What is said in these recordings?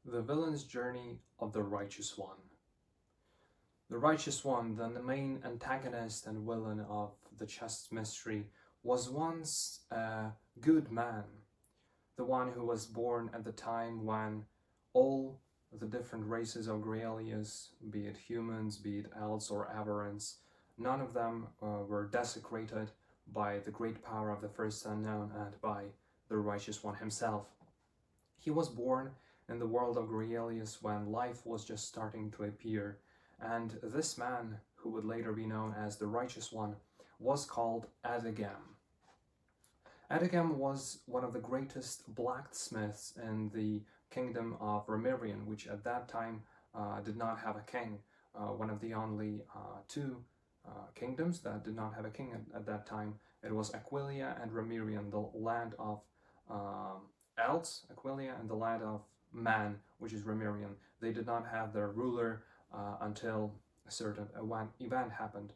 The villain's journey of the righteous one. The righteous one, then the main antagonist and villain of the chess mystery, was once a good man, the one who was born at the time when all the different races of Grealius, be it humans, be it elves or aberrants, none of them were desecrated by the great power of the first unknown and by the righteous one himself. He was born in the world of Grealius when life was just starting to appear, and this man, who would later be known as the Righteous One, was called Adagam. Adagam was one of the greatest blacksmiths in the kingdom of Remirion, which at that time did not have a king, one of the only two kingdoms that did not have a king at that time. It was Aquilia and Remirion, the land of Elves, Aquilia, and the land of Man, which is Remirion. They did not have their ruler until a certain event happened.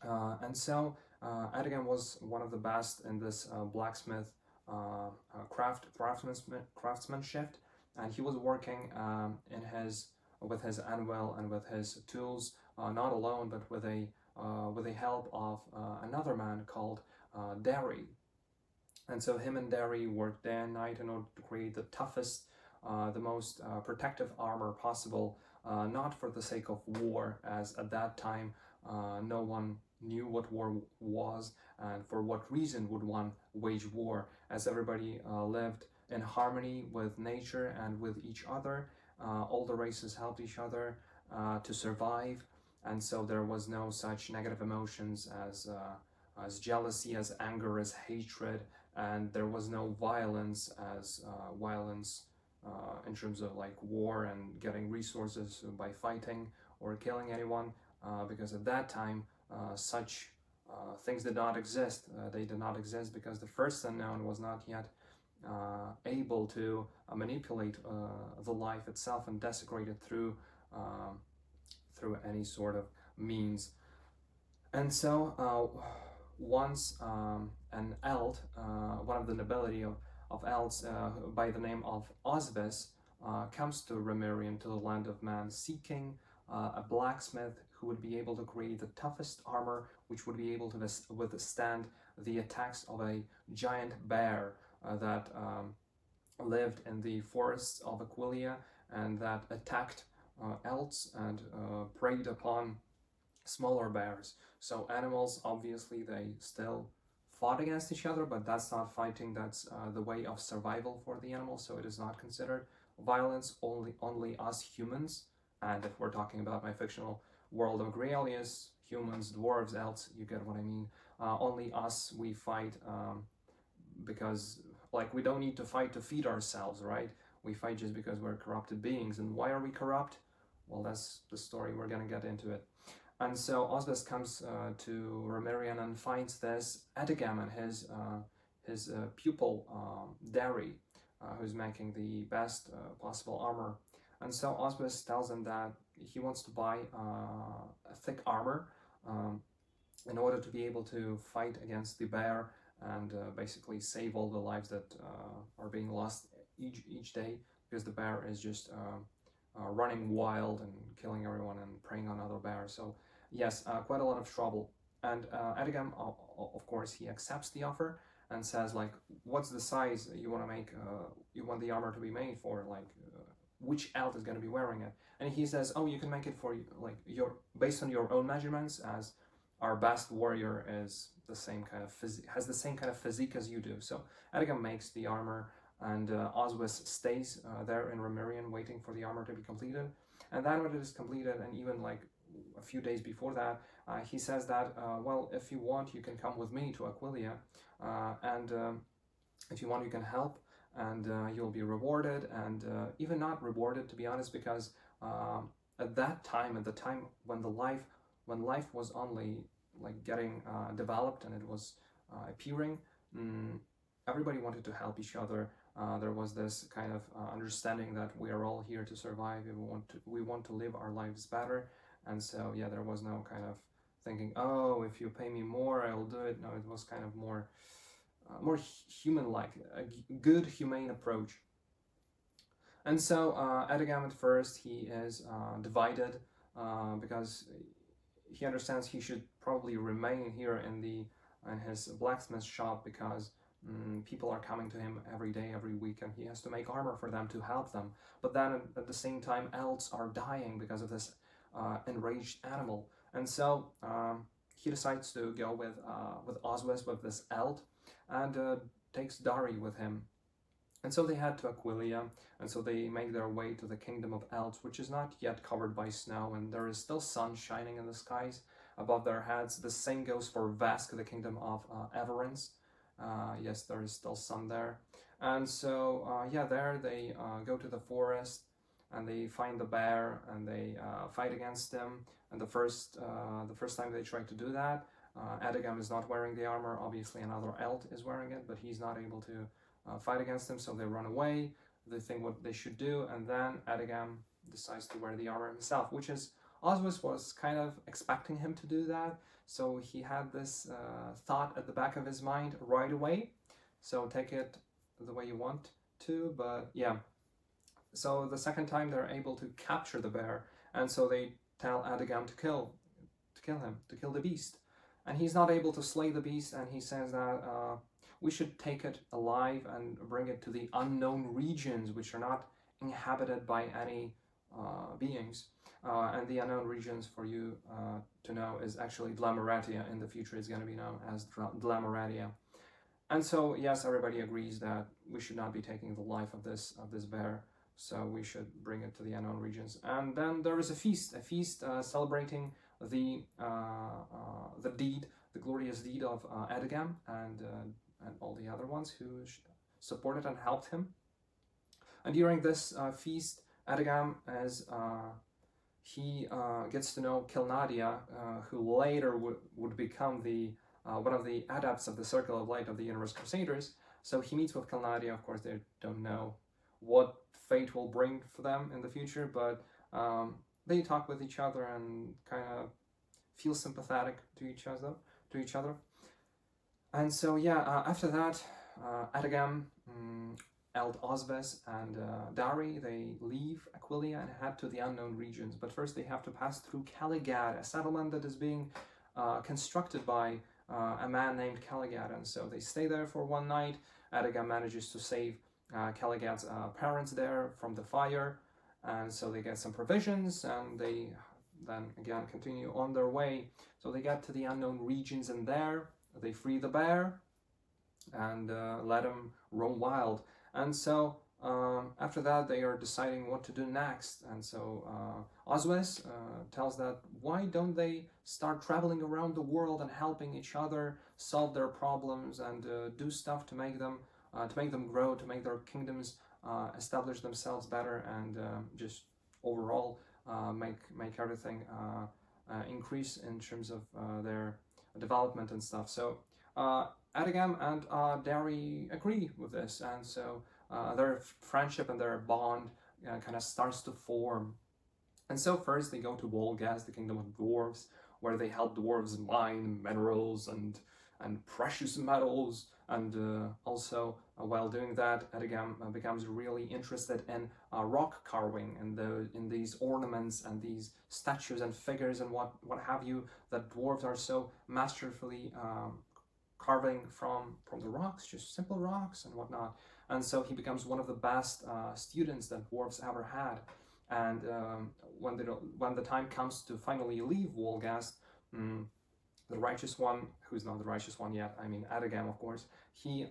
And so was one of the best in this blacksmith craftsmanship, and he was working in his with his anvil and with his tools, not alone, but with the help of another man called Derry. And so him and Derry worked day and night in order to create the toughest, the most protective armor possible, not for the sake of war, as at that time no one knew what war was and for what reason would one wage war, as everybody lived in harmony with nature and with each other. All the races helped each other to survive, and so there was no such negative emotions as jealousy, as anger, as hatred, and there was no violence as violence in terms of like war and getting resources by fighting or killing anyone, because at that time such things did not exist. They did not exist because the first unknown was not yet able to manipulate the life itself and desecrate it through any sort of means. And so once an Eld, one of the nobility of Elds by the name of Osvis, comes to Remirion, to the land of man, seeking a blacksmith who would be able to create the toughest armor, which would be able to withstand the attacks of a giant bear that lived in the forests of Aquilia and that attacked Elds and preyed upon smaller bears. So animals, obviously, they still fought against each other, but that's not fighting. That's the way of survival for the animals. So it is not considered violence. Only us humans, and if we're talking about my fictional world of Grealius, humans, dwarves, elves, you get what I mean. Only us, we fight because, like, we don't need to fight to feed ourselves, right? We fight just because we're corrupted beings. And why are we corrupt? Well, that's the story. We're gonna get into it. And so Osbus comes to Remirion and finds this Edagam and his pupil Derry, who's making the best possible armor. And so Osbus tells him that he wants to buy a thick armor in order to be able to fight against the bear and basically save all the lives that are being lost each day, because the bear is just running wild and killing everyone and preying on other bears. So yes, quite a lot of trouble. And Edgam, of course, he accepts the offer and says, like, what's the size you want to make, you want the armor to be made for, like, which elf is going to be wearing it? And he says, oh, you can make it for, like, based on your own measurements, as our best warrior is the same kind of has the same kind of physique as you do. So Edgam makes the armor, and Oswis stays there in Remirion waiting for the armor to be completed. And then when it is completed, and even like a few days before that, he says that, well, if you want, you can come with me to Aquilia, and if you want, you can help, and you'll be rewarded, and even not rewarded, to be honest, because at that time, at the time when life was only like getting developed and it was appearing, everybody wanted to help each other. There was this kind of understanding that we are all here to survive. We want to live our lives better, and so yeah, there was no kind of thinking, oh, if you pay me more, I'll do it. No, it was kind of more human-like, a good, humane approach. And so Edgam at first he is divided because he understands he should probably remain here in his blacksmith shop because people are coming to him every day, every week, and he has to make armor for them to help them. But then at the same time, elves are dying because of this enraged animal, and so he decides to go with Oswis, with this eld, and takes Dari with him. And so they head to Aquileia, and so they make their way to the kingdom of Elves, which is not yet covered by snow, and there is still sun shining in the skies above their heads. The same goes for Vesk, the kingdom of Everence. Yes, there is still sun there. And so, yeah, there they go to the forest, and they find the bear, and they fight against him. And the first time they try to do that, Edgam is not wearing the armor. Obviously, another Eld is wearing it, but he's not able to fight against them, so they run away. They think what they should do, and then Edgam decides to wear the armor himself, which is Oswis was kind of expecting him to do that, so he had this thought at the back of his mind right away. So take it the way you want to, but yeah. So the second time they're able to capture the bear, and so they tell Edgam to kill him, to kill the beast, and he's not able to slay the beast, and he says that we should take it alive and bring it to the unknown regions, which are not inhabited by any beings. And the unknown regions, for you to know, is actually Dlamaratia. In the future, it's going to be known as Dlamaratia. And so, yes, everybody agrees that we should not be taking the life of this bear. So we should bring it to the unknown regions. And then there is a feast celebrating the deed, the glorious deed of Edgam and all the other ones who supported and helped him. And during this feast, Edgam, as he gets to know Kilnadia, who later would become the one of the adepts of the Circle of Light of the Universe Crusaders. So he meets with Kilnadia. Of course, they don't know what fate will bring for them in the future, but they talk with each other and kind of feel sympathetic to each other. And so, yeah, after that, Edgam, Eld Osves, and Dari, they leave Aquileia and head to the unknown regions. But first they have to pass through Caligad, a settlement that is being constructed by a man named Caligad. And so they stay there for one night. Edgam manages to save Caligad's parents there from the fire. And so they get some provisions, and they then again continue on their way. So they get to the unknown regions, and there they free the bear and let him roam wild. And so after that, they are deciding what to do next. And so Oswes tells that why don't they start traveling around the world and helping each other solve their problems and do stuff to make them grow, to make their kingdoms establish themselves better, and just overall make everything increase in terms of their development and stuff. So Edgam and Dari agree with this, and so their friendship and their bond kind of starts to form. And so first they go to Volgast, the kingdom of dwarves, where they help dwarves mine minerals and precious metals, and also while doing that, Edgam becomes really interested in rock carving and in these ornaments and these statues and figures and what have you that dwarves are so masterfully carving from the rocks, just simple rocks and whatnot. And so he becomes one of the best students that dwarves ever had. And when the time comes to finally leave Volgast, the righteous one, who's not the righteous one yet, I mean Edgam, of course, he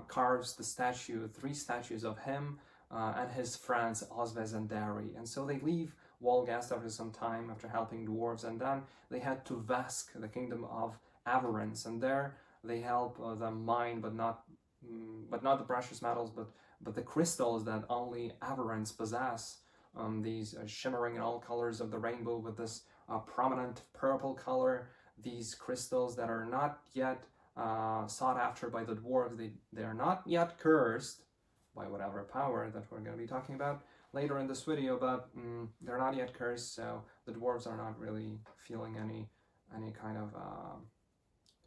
carves three statues of him and his friends Osves and Dari. And so they leave Volgast after some time, after helping dwarves, and then they head to Vesk, the kingdom of Averance, and there they help them mine, but not the precious metals, but the crystals that only Averance possess. These shimmering in all colors of the rainbow with this prominent purple color. These crystals that are not yet sought after by the dwarves. They are not yet cursed by whatever power that we're going to be talking about later in this video, but they're not yet cursed, so the dwarves are not really feeling any kind of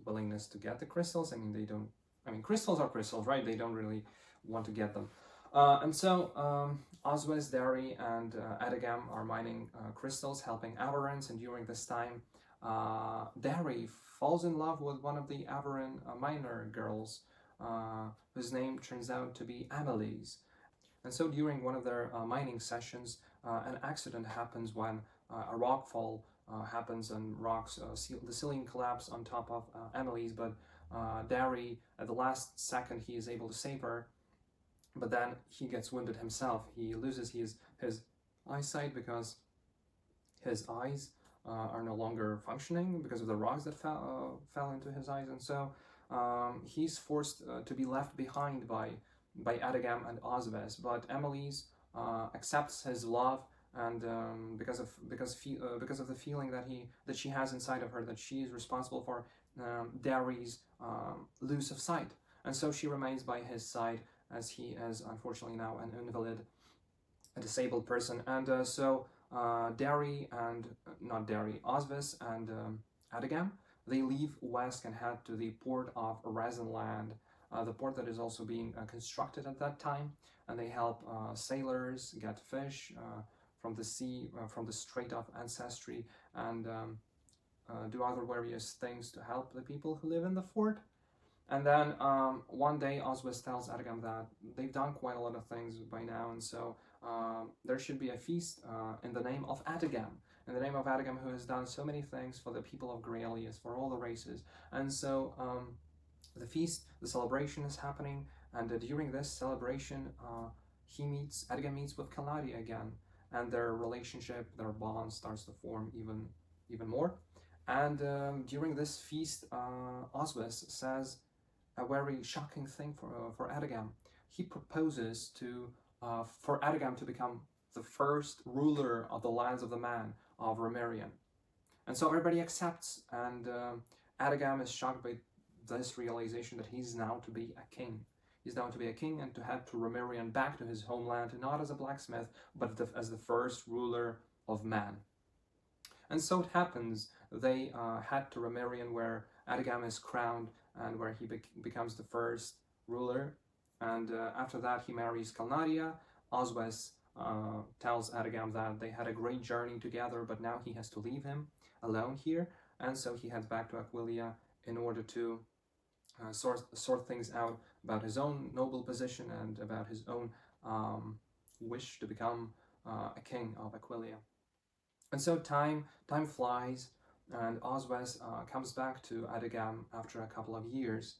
willingness to get the crystals. I mean, crystals are crystals, right? They don't really want to get them. Oswes, Dari, and Adagam are mining crystals, helping Avarans, and during this time, Dari falls in love with one of the Avaran miner girls, whose name turns out to be Amelie's. And so during one of their mining sessions, an accident happens when a rockfall happens and the ceiling collapse on top of Emily's, but Dari, at the last second, he is able to save her, but then he gets wounded himself. He loses his eyesight because his eyes are no longer functioning because of the rocks that fell into his eyes, and so he's forced to be left behind by Adagam and Osves. But Emily's accepts his love, and because of the feeling that she has inside of her, that she is responsible for Dari's loss of sight, and so she remains by his side as he is unfortunately now an invalid, a disabled person, and Dari and not Dari, Osvis and Adagam, they leave west and head to the port of Rezenland, the port that is also being constructed at that time, and they help sailors get fish from the sea, from the Strait of Ancestry, and do other various things to help the people who live in the fort. And then one day Oswis tells Adagam that they've done quite a lot of things by now, and so there should be a feast in the name of Adagam, who has done so many things for the people of Graelius, for all the races. And so the feast, the celebration is happening, and during this celebration, Adagam meets with Kaladi again, and their relationship, their bond starts to form even more. And during this feast, Oswis says a very shocking thing for Adagam. He proposes for Adagam to become the first ruler of the lands of the man of Romerian. And so everybody accepts, and Adagam is shocked by this realization that he's now to be a king. He's now to be a king and to head to Romerian, back to his homeland, not as a blacksmith, but as the first ruler of man. And so it happens, they head to Romerian, where Adagam is crowned and where he becomes the first ruler. And after that, he marries Kalnadia. Oswes tells Adagam that they had a great journey together, but now he has to leave him alone here. And so he heads back to Aquileia in order to sort things out about his own noble position and about his own wish to become a king of Aquileia. And so time flies, and Oswes comes back to Adagam after a couple of years.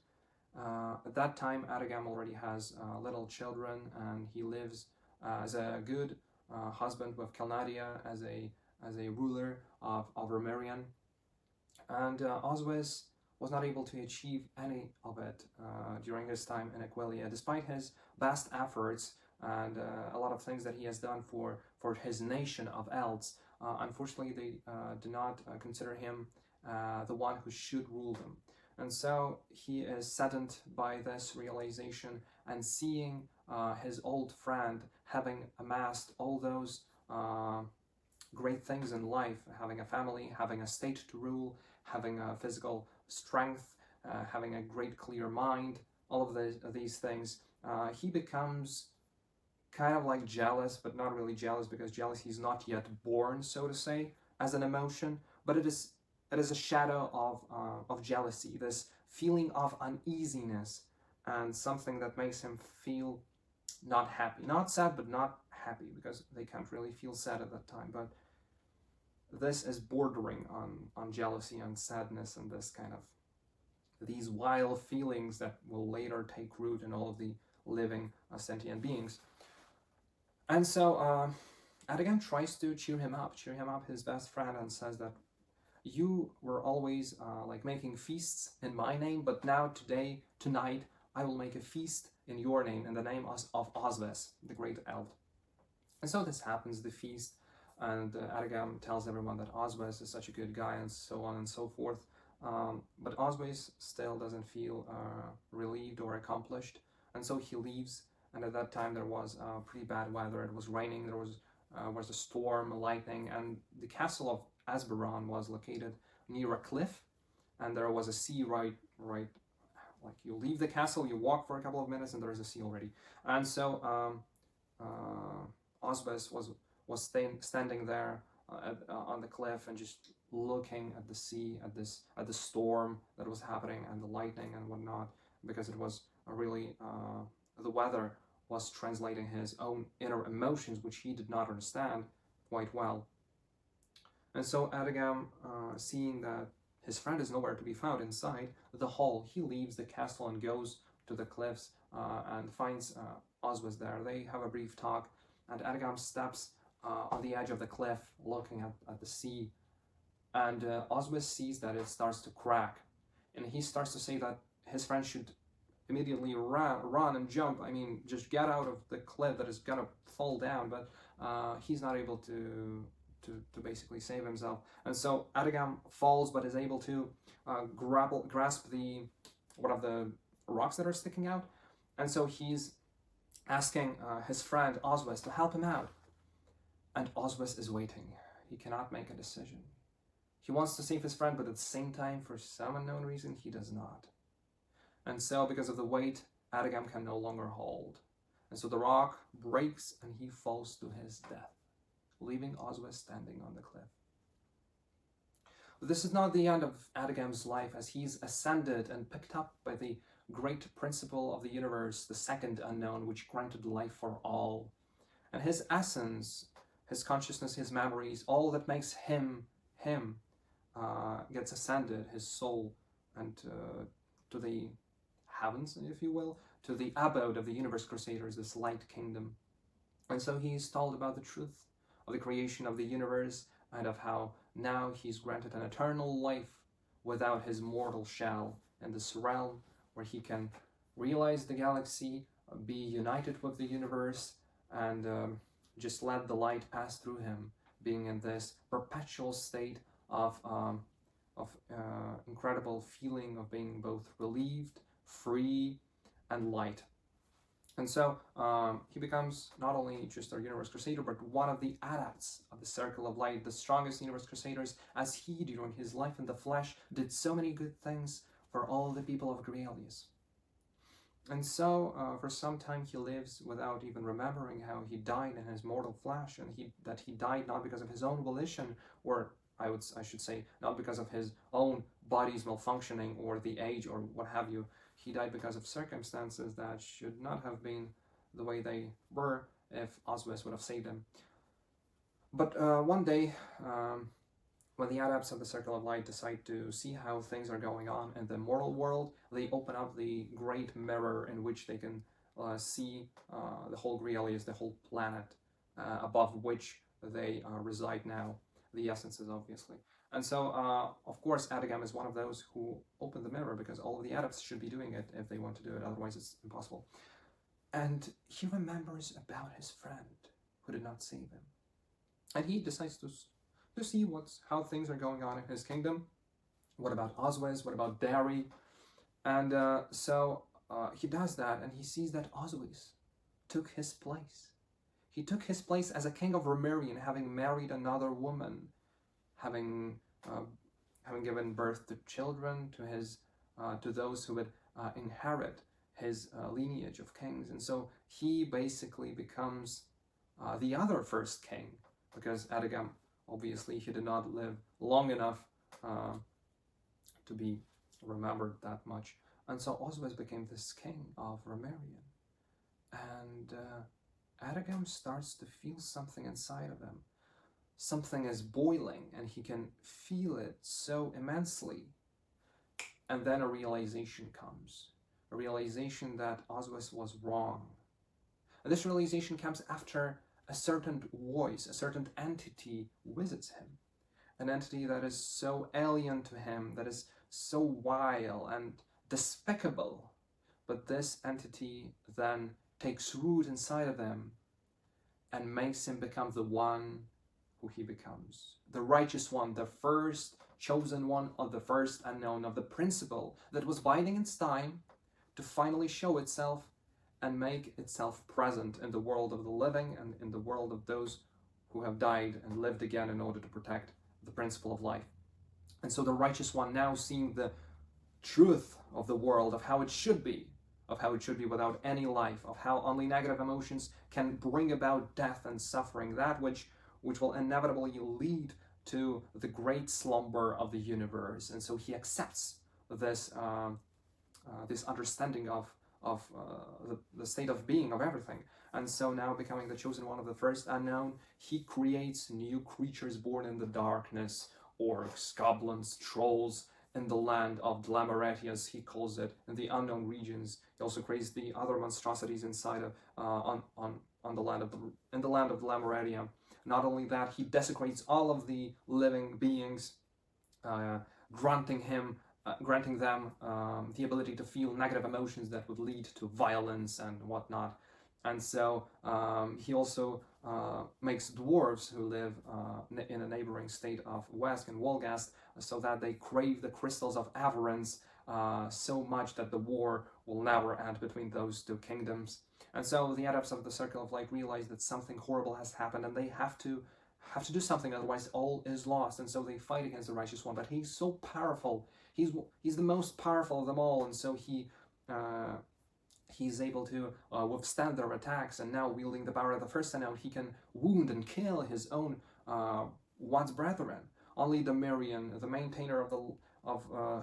At that time, Adagam already has little children, and he lives as a good husband with Kalnadia, as a ruler of Romerian. And Oswes was not able to achieve any of it during his time in Aquileia, despite his best efforts and a lot of things that he has done for his nation of Elds. Unfortunately, they do not consider him the one who should rule them. And so he is saddened by this realization and seeing his old friend having amassed all those great things in life, having a family, having a state to rule, having a physical strength, having a great clear mind, all of these things, he becomes kind of like jealous, but not really jealous, because jealousy is not yet born, so to say, as an emotion, but it is a shadow of jealousy, this feeling of uneasiness, and something that makes him feel not happy, not sad, but not happy, because they can't really feel sad at that time. But this is bordering on jealousy and sadness, and this kind of these wild feelings that will later take root in all of the living sentient beings. And so Adagam tries to cheer him up, his best friend, and says that you were always like making feasts in my name, but now tonight, I will make a feast in your name, in the name of Osves, the great Eld. And so this happens, the feast, and Adagam tells everyone that Osves is such a good guy, and so on and so forth. But Osves still doesn't feel relieved or accomplished, and so he leaves. And at that time there was pretty bad weather. It was raining, there was a storm, lightning, and the castle of Asberon was located near a cliff, and there was a sea right Like you leave the castle, you walk for a couple of minutes, and there is a sea already. And so Osbus was standing there on the cliff and just looking at the sea, at the storm that was happening, and the lightning and whatnot, because it was really the weather was translating his own inner emotions, which he did not understand quite well. And so Adagam, seeing that his friend is nowhere to be found inside the hall, he leaves the castle and goes to the cliffs and finds Oswald there. They have a brief talk, and Adagam steps on the edge of the cliff looking at the sea, and Oswald sees that it starts to crack, and he starts to say that his friend should immediately run and jump. I mean, just get out of the cliff that is gonna fall down, but he's not able to basically save himself. And so Adagam falls, but is able to grasp one of the rocks that are sticking out. And so he's asking his friend Oswald to help him out. And Oswald is waiting. He cannot make a decision. He wants to save his friend, but at the same time, for some unknown reason, he does not. And so, because of the weight, Adagam can no longer hold. And so the rock breaks and he falls to his death, leaving Oswald standing on the cliff. But this is not the end of Adagam's life, as he's ascended and picked up by the great principle of the universe, the second unknown, which granted life for all. And his essence, his consciousness, his memories, all that makes him gets ascended, his soul, and to the heavens, if you will, to the abode of the universe crusaders, this light kingdom. And so he's told about the truth of the creation of the universe, and of how now he's granted an eternal life without his mortal shell in this realm, where he can realize the galaxy, be united with the universe, and just let the light pass through him, being in this perpetual state of incredible feeling of being both relieved, free, and light. And so he becomes not only just our universe crusader, but one of the adepts of the circle of light, the strongest universe crusaders, as he, during his life in the flesh, did so many good things for all the people of Grealius. And so for some time he lives without even remembering how he died in his mortal flesh, and that he died not because of his own volition, or I should say not because of his own body's malfunctioning or the age or what have you. He died because of circumstances that should not have been the way they were if Oswald would have saved him. But one day, when the adepts of the Circle of Light decide to see how things are going on in the mortal world, they open up the great mirror in which they can see the whole Grealius, the whole planet, above which they reside now, the essences, obviously. And so, of course, Adagam is one of those who open the mirror, because all of the adepts should be doing it if they want to do it, otherwise it's impossible. And he remembers about his friend who did not save him. And he decides to see how things are going on in his kingdom. What about Oswald? What about Dari? And so he does that, and he sees that Oswald took his place. He took his place as a king of Remirian, having married another woman, having given birth to children, to those who would inherit his lineage of kings. And so he basically becomes the other first king, because Adagam, obviously, he did not live long enough to be remembered that much. And so Oswald became this king of Remirian. And Adagam starts to feel something inside of him. Something is boiling, and he can feel it so immensely. And then a realization comes. A realization that Oswald was wrong. And this realization comes after a certain voice, a certain entity visits him. An entity that is so alien to him, that is so vile and despicable. But this entity then takes root inside of him and makes him become the one who he becomes. The righteous one, the first chosen one of the first unknown, of the principle that was biding its time to finally show itself and make itself present in the world of the living and in the world of those who have died and lived again in order to protect the principle of life. And so the righteous one, now seeing the truth of the world, of how it should be, without any life, of how only negative emotions can bring about death and suffering, that which will inevitably lead to the great slumber of the universe. And so he accepts this this understanding of the state of being of everything. And so now, becoming the chosen one of the first unknown, he creates new creatures born in the darkness, orcs, goblins, trolls, in the land of Dlamoretia, as he calls it, in the unknown regions. He also creates the other monstrosities inside of on the land of in the land of Dlamoretia. Not only that, he desecrates all of the living beings, uh, granting them the ability to feel negative emotions that would lead to violence and whatnot. And so he also makes dwarves who live in a neighboring state of Wesk and Wolgast, so that they crave the crystals of avarice so much that the war will never end between those two kingdoms. And so the adepts of the Circle of Light realize that something horrible has happened, and they have to do something, otherwise all is lost. And so they fight against the Righteous One. But he's so powerful. He's the most powerful of them all, and so he's able to withstand their attacks. And now, wielding the power of the First Unknown, he can wound and kill his own once brethren. Only Demirian, the maintainer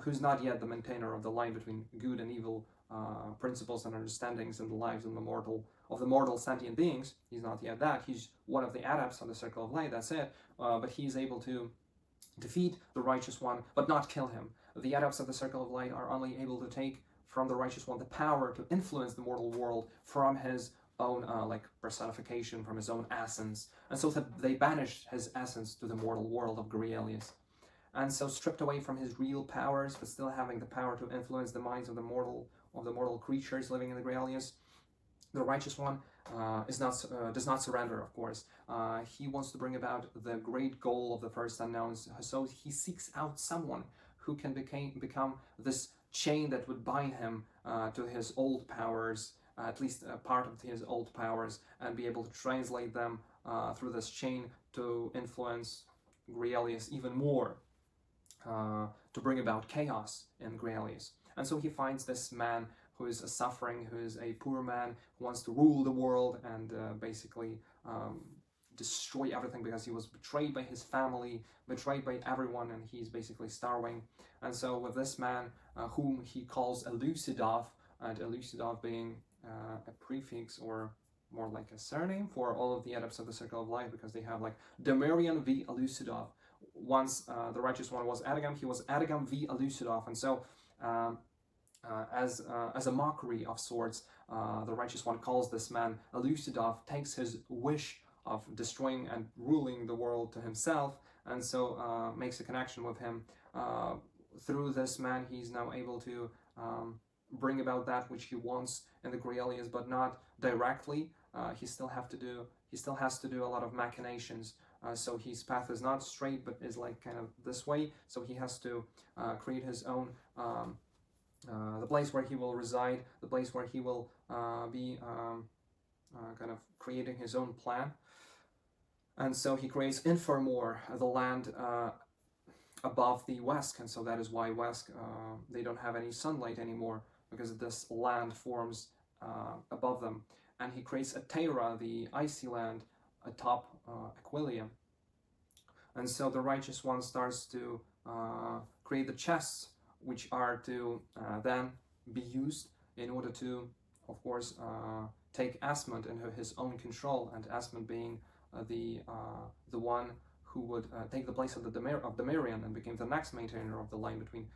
who's not yet the maintainer of the line between good and evil principles and understandings in the lives of the mortal sentient beings. He's not yet that. He's one of the adepts of the Circle of Light. That's it. But he's able to defeat the Righteous One, but not kill him. The adepts of the Circle of Light are only able to take from the Righteous One the power to influence the mortal world from his own personification, from his own essence, and so that they banished his essence to the mortal world of Grielius. And so, stripped away from his real powers, but still having the power to influence the minds of the mortal creatures living in the Grielius, the Righteous One does not surrender, of course. He wants to bring about the great goal of the First Unknowns, so he seeks out someone who can become this chain that would bind him to his old powers, at least a part of his old powers, and be able to translate them through this chain to influence Grielius even more, to bring about chaos in Grielius. And so he finds this man who is suffering, who is a poor man, who wants to rule the world and basically destroy everything, because he was betrayed by his family, betrayed by everyone, and he's basically starving. And so with this man, whom he calls Elucidov, and Elucidov being a prefix or more like a surname for all of the adepts of the Circle of Light, because they have like Demirian v. Elucidov. Once the Righteous One was Edagam, he was Edagam v. Elucidov, and so as a mockery of sorts, the Righteous One calls this man Elucidov, takes his wish of destroying and ruling the world to himself, and so makes a connection with him. Through this man, he's now able to bring about that which he wants in the Grielius, but not directly. He still has to do a lot of machinations. So his path is not straight, but is like kind of this way. So he has to create his own the place where he will reside, the place where he will be kind of creating his own plan. And so he creates Infermore, the land above the Wesk, and so that is why Wesk, they don't have any sunlight anymore, because this land forms above them. And he creates Atera, the icy land, atop Aquilia. And so the Righteous One starts to create the chests, which are to then be used in order to, of course, take Asmund into his own control, and Asmund being the one who would take the place of Demirian and became the next maintainer of the line between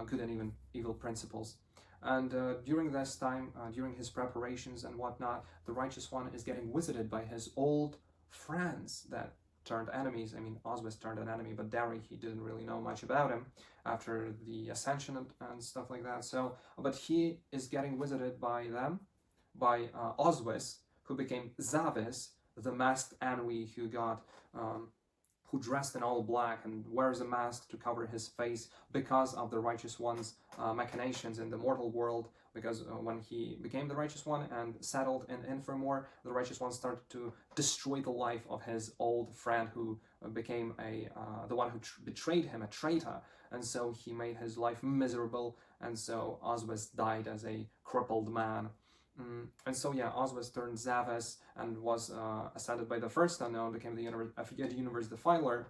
good and even evil principles. And during this time, during his preparations and whatnot, the Righteous One is getting visited by his old friends that turned enemies. I mean, Oswis turned an enemy, but Dari, he didn't really know much about him after the Ascension and stuff like that. So, but he is getting visited by them, by Oswis, who became Zavis, the masked Anui who got who dressed in all black and wears a mask to cover his face because of the Righteous One's machinations in the mortal world. Because when he became the Righteous One and settled in Inframore, the Righteous One started to destroy the life of his old friend who became the one who betrayed him, a traitor. And so he made his life miserable, and so Oswes died as a crippled man. And so yeah, Oswes turned Zavis and was ascended by the First Unknown, became the universe defiler.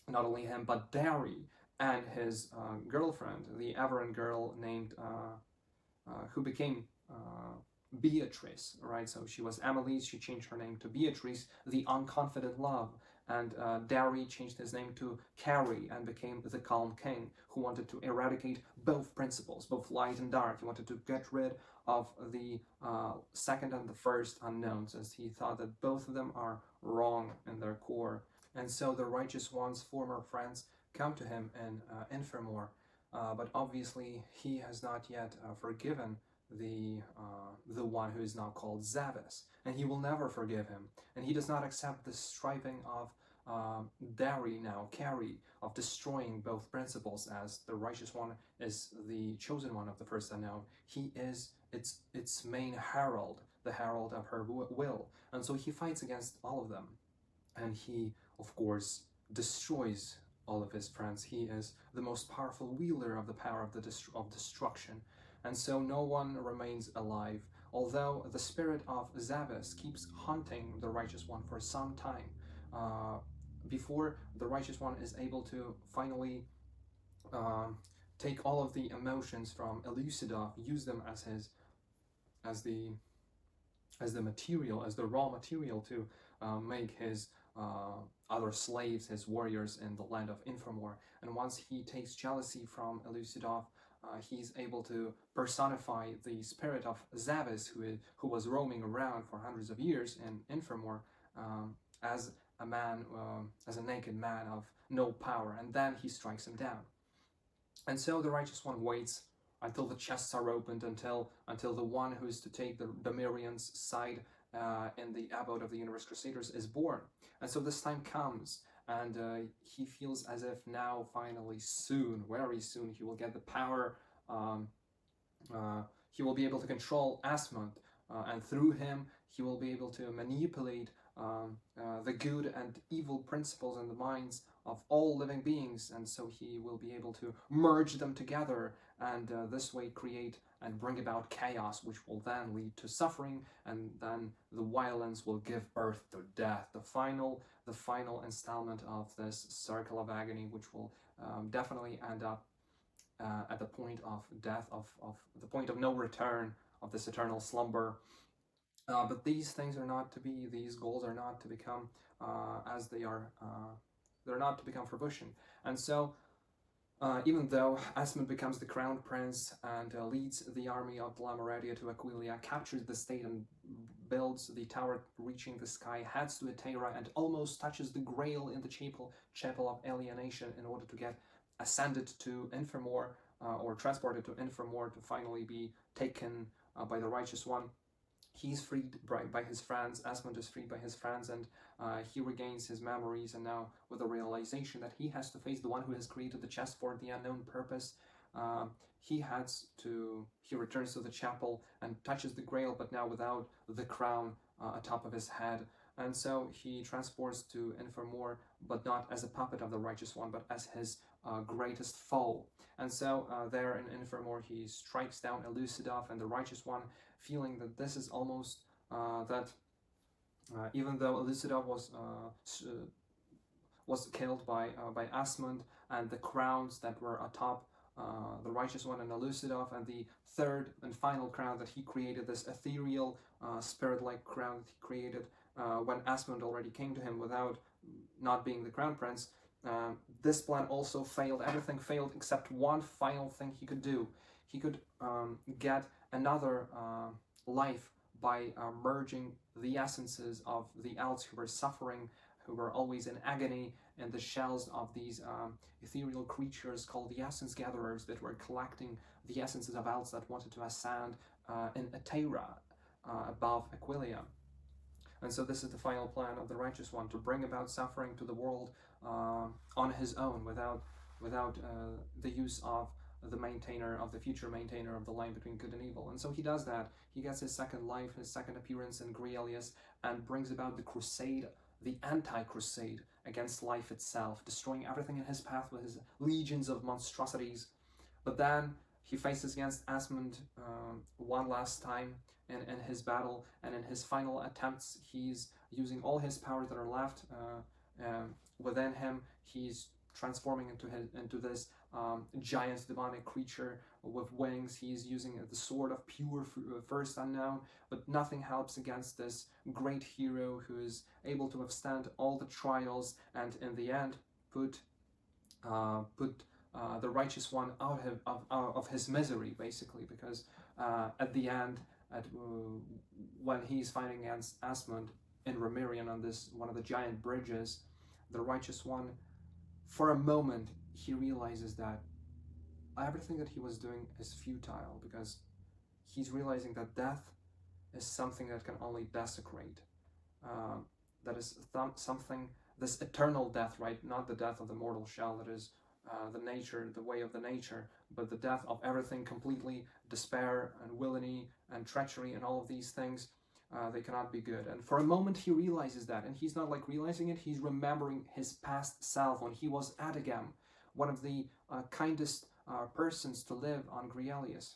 Not only him, but Dari and his girlfriend, the Averin girl named who became Beatrice, right? So she was Emily, she changed her name to Beatrice, the unconfident love. And Dari changed his name to Carrie and became the Calm King, who wanted to eradicate both principles, both light and dark. He wanted to get rid of the second and the first unknowns, as he thought that both of them are wrong in their core. And so the Righteous One's former friends come to him in Inframore, but obviously he has not yet forgiven the one who is now called Zavis, and he will never forgive him, and he does not accept the striving of Dari, now Carrie, of destroying both principles, as the Righteous One is the chosen one of the First Unknown. He is its main herald, the herald of her will, and so he fights against all of them, and he, of course, destroys all of his friends. He is the most powerful wielder of the power of destruction, and so no one remains alive, although the spirit of Zavis keeps haunting the Righteous One for some time, before the Righteous One is able to finally take all of the emotions from Elucidov, use them as the material, as the raw material to make his other slaves, his warriors in the land of Inframore. And once he takes jealousy from Elucidov, he's able to personify the spirit of Zavis, who was roaming around for hundreds of years in Inframore, as a man, as a naked man of no power, and then he strikes him down. And so the Righteous One waits until the chests are opened, until the one who is to take the Mirian's side in the abode of the Universe Crusaders is born. And so this time comes, and he feels as if now, finally, soon, very soon, he will get the power. He will be able to control Asmund, and through him, he will be able to manipulate the good and evil principles in the minds of all living beings, and so he will be able to merge them together, and this way create and bring about chaos, which will then lead to suffering, and then the violence will give birth to death, the final installment of this circle of agony, which will definitely end up at the point of death, of the point of no return, of this eternal slumber. But these things are not to be, these goals are not to become as they are, they're not to become fruition. And so, even though Asmund becomes the crown prince and leads the army of Dlamoradia to Aquilia, captures the state and builds the tower reaching the sky, heads to Etera and almost touches the Grail in the chapel of alienation in order to get ascended to Inframore, or transported to Inframore to finally be taken by the Righteous One. He's freed by his friends, Asmund is freed by his friends, and he regains his memories, and now with the realization that he has to face the one who has created the chessboard, the unknown purpose, he returns to the chapel and touches the Grail, but now without the crown atop of his head. And so he transports to Inframore, but not as a puppet of the Righteous One, but as his greatest foe. And so there in Inframore, he strikes down Elucidov and the Righteous One, feeling that this is almost even though Elucidov was killed by Asmund, and the crowns that were atop the Righteous One and Elucidov, and the third and final crown that he created, this ethereal spirit-like crown that he created when Asmund already came to him without not being the crown prince, this plan also failed. Everything failed except one final thing he could do. He could get another life by merging the essences of the elves who were suffering, who were always in agony, in the shells of these ethereal creatures called the Essence Gatherers that were collecting the essences of elves that wanted to ascend in Etera above Aquilia. And so this is the final plan of the Righteous One, to bring about suffering to the world on his own, without the use of the maintainer, of the future maintainer of the line between good and evil. And so he does that. He gets his second life, his second appearance in Grealius, and brings about the crusade, the anti-crusade against life itself, destroying everything in his path with his legions of monstrosities. But then he faces against Asmund one last time in his battle, and in his final attempts, he's using all his powers that are left within him. He's transforming into this giant demonic creature with wings. He's using the sword of pure first unknown, but nothing helps against this great hero who is able to withstand all the trials, and in the end put the Righteous One out of his misery, basically, because at the end, when he's fighting against Asmund in Remirion on this one of the giant bridges, the Righteous One, for a moment, he realizes that everything that he was doing is futile, because he's realizing that death is something that can only desecrate. That is something, this eternal death, right? Not the death of the mortal shell, that is the nature, the way of the nature, but the death of everything completely, despair and villainy and treachery and all of these things. They cannot be good. And for a moment he realizes that, and he's not like realizing it, he's remembering his past self when he was Adagam, one of the kindest persons to live on Grealius.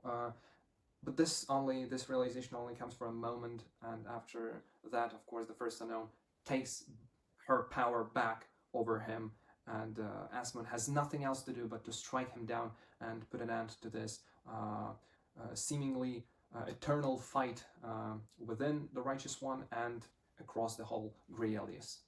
But this realization only comes for a moment, and after that, of course, the First Unknown takes her power back over him, and Asmund has nothing else to do but to strike him down and put an end to this seemingly eternal fight within the Righteous One and across the whole Grealius.